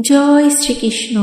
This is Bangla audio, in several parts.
জয় শ্রীকৃষ্ণ।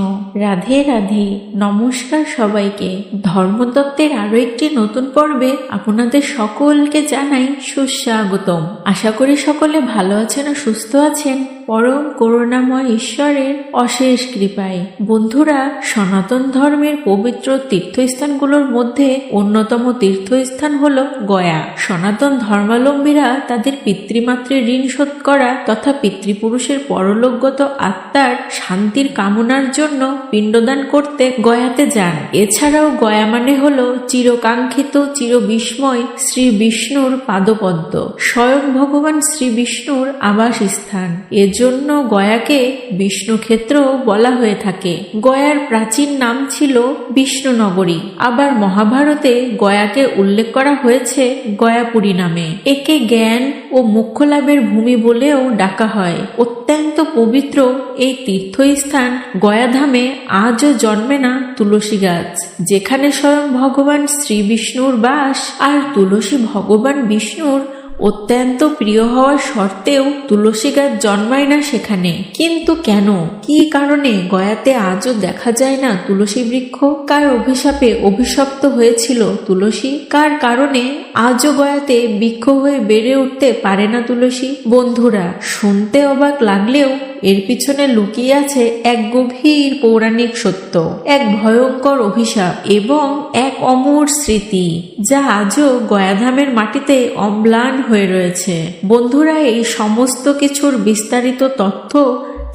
রাধে রাধে। নমস্কার সবাইকে। ধর্মতত্ত্বের আরো একটি নতুন পর্বে আপনাদের সকলকে জানাই সুস্বাগতম। আশা করি সকলে ভালো আছেন ও সুস্থ আছেন পরম করুণাময় ঈশ্বরের অশেষ কৃপায়। বন্ধুরা, সনাতন ধর্মের পবিত্র তীর্থস্থানগুলোর মধ্যে অন্যতম তীর্থস্থান হল গয়া। সনাতন ধর্মাবলম্বীরা তাদের পিতৃমাতৃর ঋণ শোধ করা তথা পিতৃপুরুষের পরলোকগত আত্মার শান্তির কামনার জন্য পিণ্ডদান করতে গয়াতে যান। এছাড়াও গয়া মানে হল চিরকাঙ্ক্ষিত চিরবিস্ময় শ্রী বিষ্ণুর পাদপদ্ম, স্বয়ং ভগবান শ্রী বিষ্ণুর আবাস স্থান। এজন্য গয়াকে বিষ্ণুক্ষেত্র বলা হয়ে থাকে। গয়ার প্রাচীন নাম ছিল বিষ্ণুনগরী। আবার মহাভারতে গয়াকে উল্লেখ করা হয়েছে গয়াপুরী নামে। একে জ্ঞান ও মোক্ষ লাভের ভূমি বলেও ডাকা হয়। অত্যন্ত পবিত্র এই তীর্থস্থান গয়াধামে আজও জন্মে না তুলসী গাছ। যেখানে স্বয়ং ভগবান শ্রী বিষ্ণুর বাস, আর তুলসী ভগবান বিষ্ণুর অত্যন্ত প্রিয় হওয়ার সত্ত্বেও তুলসী গাছ জন্মায় না সেখানে। কিন্তু কেন, কি কারণে গয়াতে আজও দেখা যায় না তুলসী বৃক্ষ? কার অভিশাপে অভিশপ্ত হয়েছিল তুলসী? কার কারণে আজও গয়াতে বৃক্ষ হয়ে বেড়ে উঠতে পারে না তুলসী? বন্ধুরা, শুনতে অবাক লাগলেও এর পিছনে লুকিয়ে আছে এক গভীর পৌরাণিক সত্য, এক ভয়ঙ্কর অভিশাপ এবং এক অমর স্মৃতি, যা আজও গয়াধামের মাটিতে অম্লান হয়ে রয়েছে। বন্ধুরা, এই সমস্ত কিছুর বিস্তারিত তথ্য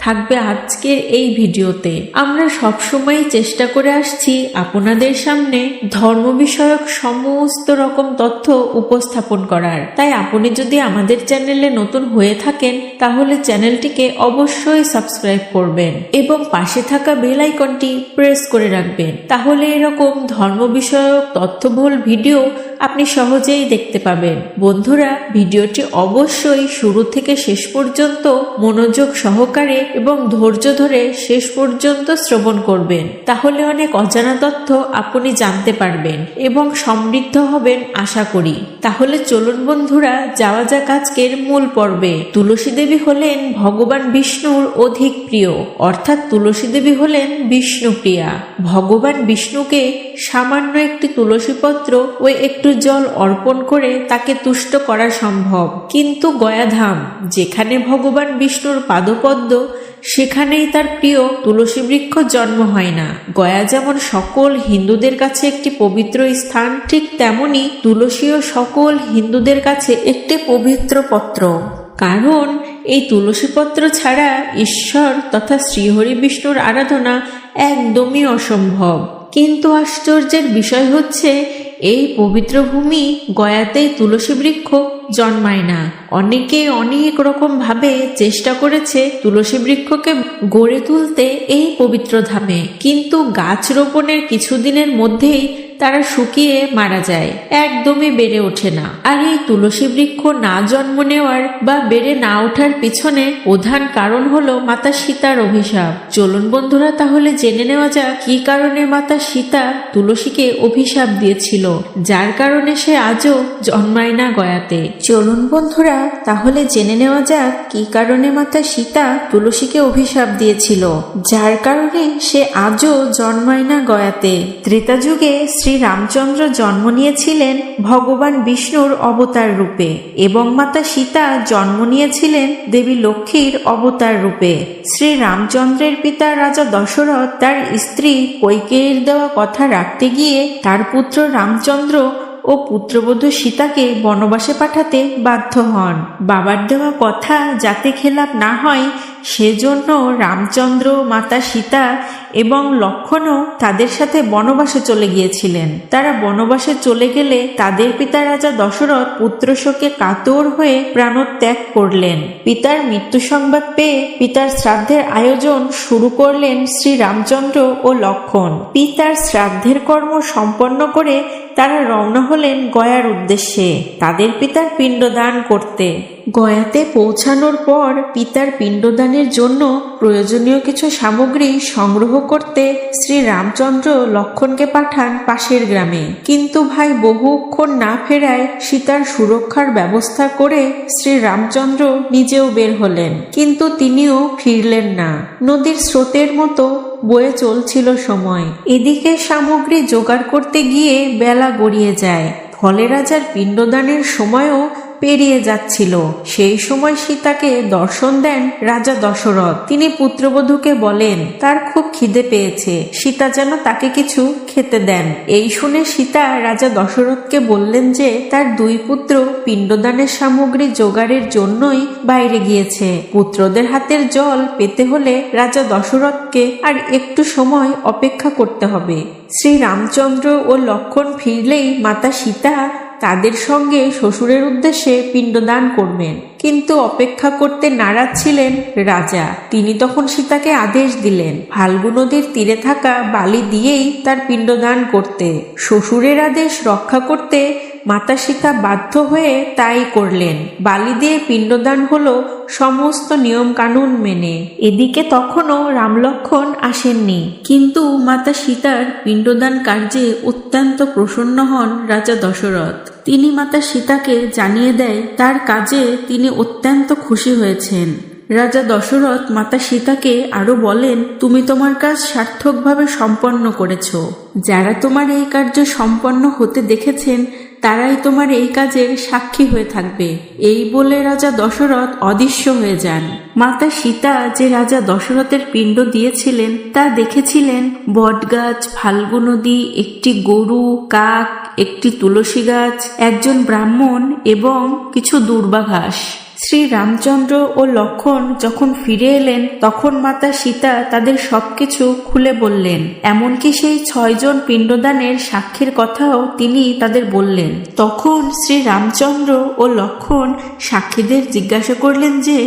থাকবে আজকের এই ভিডিওতে। আমরা সবসময় চেষ্টা করে আসছি আপনাদের সামনে ধর্ম বিষয়ক সমস্ত রকম তথ্য উপস্থাপন করার। তাই আপনি যদি আমাদের চ্যানেলে নতুন হয়ে থাকেন তাহলে চ্যানেলটিকে অবশ্যই সাবস্ক্রাইব করবেন এবং পাশে থাকা বেল আইকনটি প্রেস করে রাখবেন। তাহলে এরকম ধর্ম বিষয়ক তথ্যবহুল ভিডিও আপনি সহজেই দেখতে পাবেন। বন্ধুরা, ভিডিওটি অবশ্যই শুরু থেকে শেষ পর্যন্ত মনোযোগ সহকারে এবং ধৈর্য ধরে শেষ পর্যন্ত শ্রবণ করবেন। তাহলে অনেক অজানা তথ্য আপনি জানতে পারবেন এবং সমৃদ্ধ হবেন আশা করি। তাহলে চলুন বন্ধুরা, যাওয়া যাক আজকের মূল পর্বে। তুলসী দেবী হলেন ভগবান বিষ্ণুর অধিক প্রিয়, অর্থাৎ তুলসী দেবী হলেন বিষ্ণুপ্রিয়া। ভগবান বিষ্ণুকে সামান্য একটি তুলসী পত্র ও একটু জল অর্পণ করে তাকে তুষ্ট করা সম্ভব। কিন্তু গয়াধাম, যেখানে ভগবান বিষ্ণুর পাদপদ্ম, সেখানেই তার প্রিয় তুলসী বৃক্ষ জন্ম হয় না। গয়া যেমন সকল হিন্দুদের কাছে একটি পবিত্র স্থান, ঠিক তেমনি তুলসীও সকল হিন্দুদের কাছে একটি পবিত্র পত্র। কারণ এই তুলসী পত্র ছাড়া ঈশ্বর তথা শ্রীহরি বিষ্ণুর আরাধনা একদমই অসম্ভব। কিন্তু আশ্চর্যের বিষয় হচ্ছে, এই পবিত্র ভূমি গয়াতেই তুলসী বৃক্ষ জন্মায় না। অনেকে অনেক রকম ভাবে চেষ্টা করেছে তুলসী বৃক্ষকে গড়ে তুলতে এই পবিত্র ধামে, কিন্তু গাছ রোপণের কিছুদিনের মধ্যেই তারা শুকিয়ে মারা যায়, একদমই বেড়ে ওঠে না। আর এই তুলসী বৃক্ষ না জন্ম নেওয়ার বা বেড়ে না ওঠার পিছনে প্রধান কারণ হলো মাতা সীতার অভিশাপ। চলুন বন্ধুরা, তাহলে জেনে নেওয়া যাক কি কারণে মাতা সীতা তুলসীকে অভিশাপ দিয়েছিল, যার কারণে সে আজও জন্মায় না গয়াতে। চলুন বন্ধুরা, তাহলে জেনে নেওয়া যাক কি কারণে মাতা সীতা তুলসীকে অভিশাপ দিয়েছিল, যার কারণে সে আজও জন্মায় না গয়াতে। ত্রেতা যুগে শ্রী রামচন্দ্র জন্ম নিয়েছিলেন ভগবান বিষ্ণুর অবতার রূপে এবং মাতা সীতা জন্ম নিয়েছিলেন দেবী লক্ষ্মীর অবতার রূপে। শ্রী রামচন্দ্রের পিতা রাজা দশরথ তার স্ত্রী কৈকেয়ীর দেওয়া কথা রাখতে গিয়ে তার পুত্র রামচন্দ্র ও পুত্রবধূ সীতাকে বনবাসে পাঠাতে বাধ্য হন। বাবার দেওয়া কথা যাতে খেলাপ না হয় সেজন্য রামচন্দ্র, মাতা সীতা এবং লক্ষ্মণও তাদের সাথে বনবাসে চলে গিয়েছিলেন। তারা বনবাসে চলে গেলে তাদের পিতা রাজা দশরথ পুত্র শোকে কাতর হয়ে প্রাণত্যাগ করলেন। পিতার মৃত্যু সংবাদ পেয়ে পিতার শ্রাদ্ধের আয়োজন শুরু করলেন শ্রী রামচন্দ্র ও লক্ষ্মণ। পিতার শ্রাদ্ধের কর্ম সম্পন্ন করে তারা রওনা হলেন গয়ার উদ্দেশ্যে তাদের পিতার পিণ্ডদান করতে। গয়াতে পৌঁছানোর পর পিতার পিণ্ডদানের জন্য প্রয়োজনীয় কিছু সামগ্রী সংগ্রহ করতে শ্রী রামচন্দ্র লক্ষণকে পাঠান পাশের গ্রামে। কিন্তু ভাই বহুক্ষণ না ফেরায় সীতার সুরক্ষার ব্যবস্থা করে শ্রী রামচন্দ্র নিজেও বের হলেন, কিন্তু তিনিও ফিরলেন না। নদীর স্রোতের মতো বয়ে চলছিল সময়। এদিকে সামগ্রী জোগাড় করতে গিয়ে বেলা গড়িয়ে যায়, ফলে রাজার পিণ্ডদানের সময়ও পেরিয়ে যাচ্ছিল। সেই সময় সীতাকে দর্শন দেন রাজা দশরথ। তিনি পুত্রবধূকে বলেন তার খুব খিদে পেয়েছে, সীতা যেন তাকে কিছু খেতে দেন। এই শুনে সীতা রাজা দশরথকে বললেন যে তার দুই পুত্র পিণ্ডদানের সামগ্রী জোগাড়ের জন্যই বাইরে গিয়েছে। পুত্রদের হাতের জল পেতে হলে রাজা দশরথকে আর একটু সময় অপেক্ষা করতে হবে। শ্রী রামচন্দ্র ও লক্ষণ ফিরলেই মাতা সীতা তাদের সঙ্গে শ্বশুরের উদ্দেশ্যে পিণ্ডদান করবেন। কিন্তু অপেক্ষা করতে নারাজ ছিলেন রাজা। তিনি তখন সীতাকে আদেশ দিলেন ফাল্গু নদীর তীরে থাকা বালি দিয়েই তার পিণ্ডদান করতে। শ্বশুরের আদেশ রক্ষা করতে মাতা সীতা বাধ্য হয়ে তাই করলেন। বালি দিয়ে পিণ্ডদান হলো সমস্ত নিয়ম কানুন মেনে। এদিকে তখনও রামলক্ষণ আসেননি, কিন্তু মাতা সীতার পিণ্ডদান কার্যে অত্যন্ত প্রসন্ন হন রাজা দশরথ। তিনি মাতা সীতাকে জানিয়ে দেয় তার কাজে তিনি অত্যন্ত খুশি হয়েছেন। রাজা দশরথ মাতা সীতাকে আরো বলেন, তুমি তোমার কাজ সার্থকভাবে সম্পন্ন করেছ। যারা তোমার এই কার্য সম্পন্ন হতে দেখেছেন তারাই তোমার এই কাজের সাক্ষী হয়ে থাকবে। এই বলে রাজা দশরথ অদৃশ্য হয়ে যান। মাতা সীতা যে রাজা দশরথের পিণ্ড দিয়েছিলেন তা দেখেছিলেন বটগাছ, ফাল্গু নদী, একটি গরু, কাক, একটি তুলসী গাছ, একজন ব্রাহ্মণ এবং কিছু দুর্বা ঘাস। শ্রী রামচন্দ্র ও লক্ষণ যখন ফিরে এলেন তখন মাতা সীতা তাদের সবকিছু খুলে বললেন, এমনকি সেই 6 জন পিণ্ডদানের সাক্ষীর কথাও তিনি তাদের বললেন। তখন শ্রী রামচন্দ্র ও লক্ষণ সাক্ষীদের জিজ্ঞাসা করলেন যে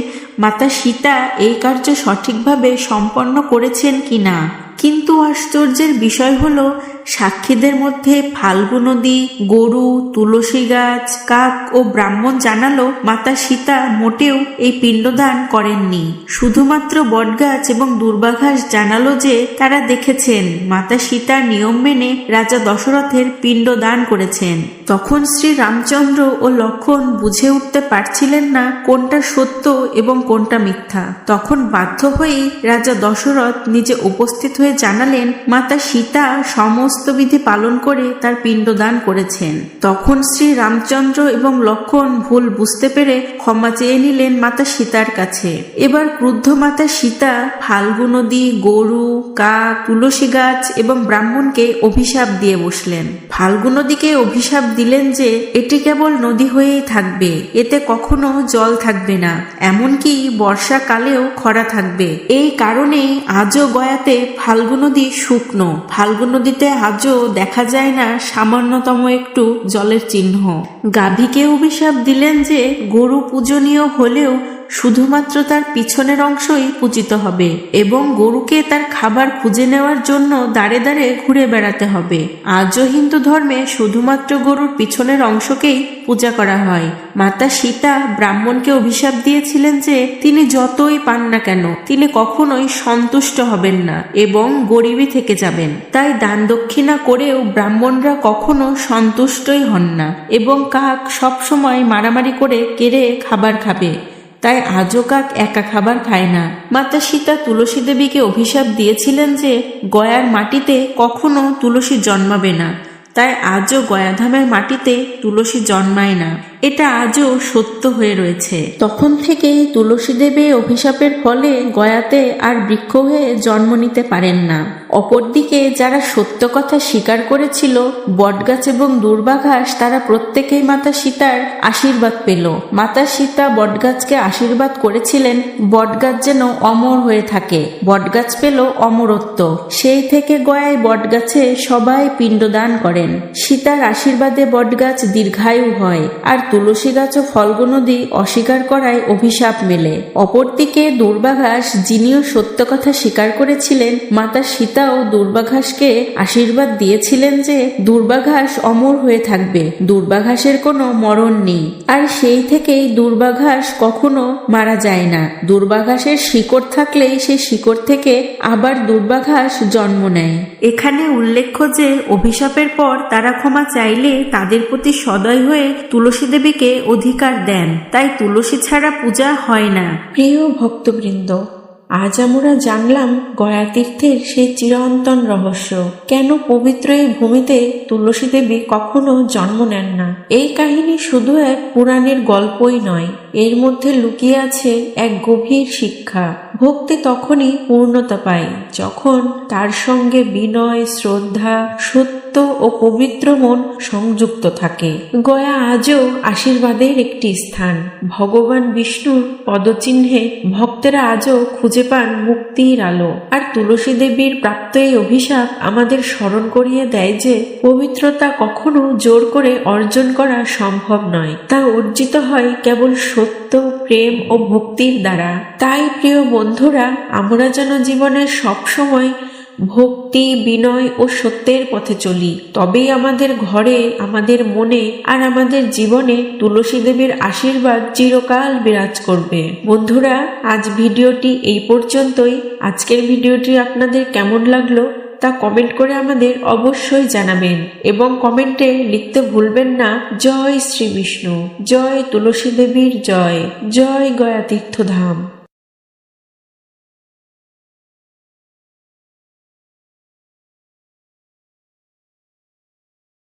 মাতা সীতা এই কার্য সঠিকভাবে সম্পন্ন করেছেন কিনা। কিন্তু আশ্চর্যের বিষয় হলো সাক্ষীদের মধ্যে ফাল্গু নদী, গরু, তুলসী গাছ, কাক ও ব্রাহ্মণ জানালো মাতা সীতা মোটেও এই পিণ্ডদান করেননি। শুধুমাত্র বটগাছ এবং দুর্বা ঘাস জানালো যে তারা দেখেছেন মাতা সীতা নিয়ম মেনে রাজা দশরথের পিণ্ডদান করেছেন। তখন শ্রী রামচন্দ্র ও লক্ষণ বুঝে উঠতে পারছিলেন না কোনটা সত্য এবং কোনটা মিথ্যা। তখন বাধ্য হয়েই রাজা দশরথ নিজে উপস্থিত হয়ে জানালেন মাতা সীতা সমস্ত বিধি পালন করে তার পিণ্ডদান করেছেন। তখন শ্রী রামচন্দ্র এবং লক্ষণ ভুল বুঝতে পেরে ক্ষমা চেয়ে নিলেন মাতা সীতার কাছে। এবার ক্রুদ্ধ মাতা সীতা ফাল্গু নদী, গরু, কাক, তুলসী গাছ এবং ব্রাহ্মণকে অভিশাপ দিয়ে বসলেন। ফাল্গু নদীকে অভিশাপ দিলেন যে এটি কেবল নদী হয়েই থাকবে, এতে কখনো জল থাকবে না, এমনকি বর্ষাকালেও খরা থাকবে। এই কারণেই আজও গয়াতে ফাল্গু নদী শুকনো। ফাল্গু নদীতে আজও দেখা যায় না সামান্যতম একটু জলের চিহ্ন। গাভীকে অভিশাপ দিলেন যে গরু পূজনীয় হলেও শুধুমাত্র তার পিছনের অংশই পূজিত হবে এবং গরুকে তার খাবার খুঁজে নেওয়ার জন্য দাঁড়ে দাঁড়ে ঘুরে বেড়াতে হবে। আজও হিন্দু ধর্মে শুধুমাত্র গরুর পিছনের অংশকেই পূজা করা হয়। মাতা সীতা ব্রাহ্মণকে অভিশাপ দিয়েছিলেন যে তিনি যতই পান না কেন তিনি কখনোই সন্তুষ্ট হবেন না এবং গরিবই থেকে যাবেন। তাই দান দক্ষিণা করেও ব্রাহ্মণরা কখনো সন্তুষ্টই হন না এবং কাক সবসময় মারামারি করে কেড়ে খাবার খাবে। তাই আজও কাক একা খাবার খায় না। মাতা সীতা তুলসী দেবীকে অভিশাপ দিয়েছিলেন যে গয়ার মাটিতে কখনো তুলসী জন্মাবে না, তাই আজও গয়াধামের মাটিতে তুলসী জন্মায় না। এটা আজও সত্য হয়ে রয়েছে। তখন থেকে তুলসী দেবী অভিশাপের ফলে গয়াতে আর বৃক্ষ হয়ে জন্ম নিতে পারেন না। অপরদিকে যারা সত্য কথা স্বীকার করেছিল বটগাছ এবং দুর্বা ঘাস, তারা প্রত্যেকেই মাতা সীতার আশীর্বাদ পেল। মাতা সীতা বটগাছকে আশীর্বাদ করেছিলেন বটগাছ যেন অমর হয়ে থাকে। বটগাছ পেল অমরত্ব। সেই থেকে গয়ায় বটগাছে সবাই পিণ্ডদান করেন। সীতার আশীর্বাদে বটগাছ দীর্ঘায়ু হয় আর তুলসী গাছ ও ফল্গু নদী অস্বীকার করায় অভিশাপ মেলে। অপরদিকে দুর্বাঘাস, যিনিও সত্য কথা স্বীকার করেছিলেন, মাতা সীতাও দুর্বাঘাসকে আশীর্বাদ দিয়েছিলেন যে দুর্বাঘাস অমর হয়ে থাকবে, দুর্বাঘাসের কোনো মরণ নেই। আর সেই থেকেই দুর্বাঘাস কখনো মারা যায় না। দুর্বাঘাসের শিকড় থাকলেই সেই শিকড় থেকে আবার দুর্বাঘাস জন্ম নেয়। এখানে উল্লেখ্য যে অভিশাপের পর তারা ক্ষমা চাইলে তাদের প্রতি সদয় হয়ে তুলসী দেবীকে অধিকার দেন, তাই তুলসী ছাড়া পূজা হয় না। প্রিয় ভক্তবৃন্দ, আজ আমরা জানলাম গয়া তীর্থের সেই চিরন্তন রহস্য। কেন পবিত্র এই ভূমিতে তুলসী দেবী কখনো জন্ম নেন না। এই কাহিনী শুধু এক পুরাণের গল্পই নয়, এর মধ্যে লুকিয়ে আছে এক গভীর শিক্ষা। ভক্তি তখনই পূর্ণতা পায় যখন তার সঙ্গে বিনয়, শ্রদ্ধা, সত্য ও পবিত্র মন সংযুক্ত থাকে। গয়া আজও আশীর্বাদের একটি স্থান। ভগবান বিষ্ণুর পদচিহ্নে ভক্তেরা আজও খুঁজে পান মুক্তির আলো। আর তুলসী দেবীর প্রাপ্ত এই অভিশাপ আমাদের স্মরণ করিয়ে দেয় যে পবিত্রতা কখনো জোর করে অর্জন করা সম্ভব নয়, তা অর্জিত হয় কেবল সত্য, প্রেম ও ভক্তির দ্বারা। তাই প্রিয় বন্ধুরা, আমরা যেন জীবনে সবসময় ভক্তি, বিনয় ও সত্যের পথে চলি। তবেই আমাদের ঘরে, আমাদের মনে আর আমাদের জীবনে তুলসী দেবীর আশীর্বাদ চিরকাল বিরাজ করবে। বন্ধুরা, আজ ভিডিওটি এই পর্যন্তই। আজকের ভিডিওটি আপনাদের কেমন লাগলো তা কমেন্ট করে আমাদের অবশ্যই জানাবেন এবং কমেন্টে লিখতে ভুলবেন না জয় শ্রী বিষ্ণু, জয় তুলসী দেবীর জয়, জয় গয়া তীর্থধাম।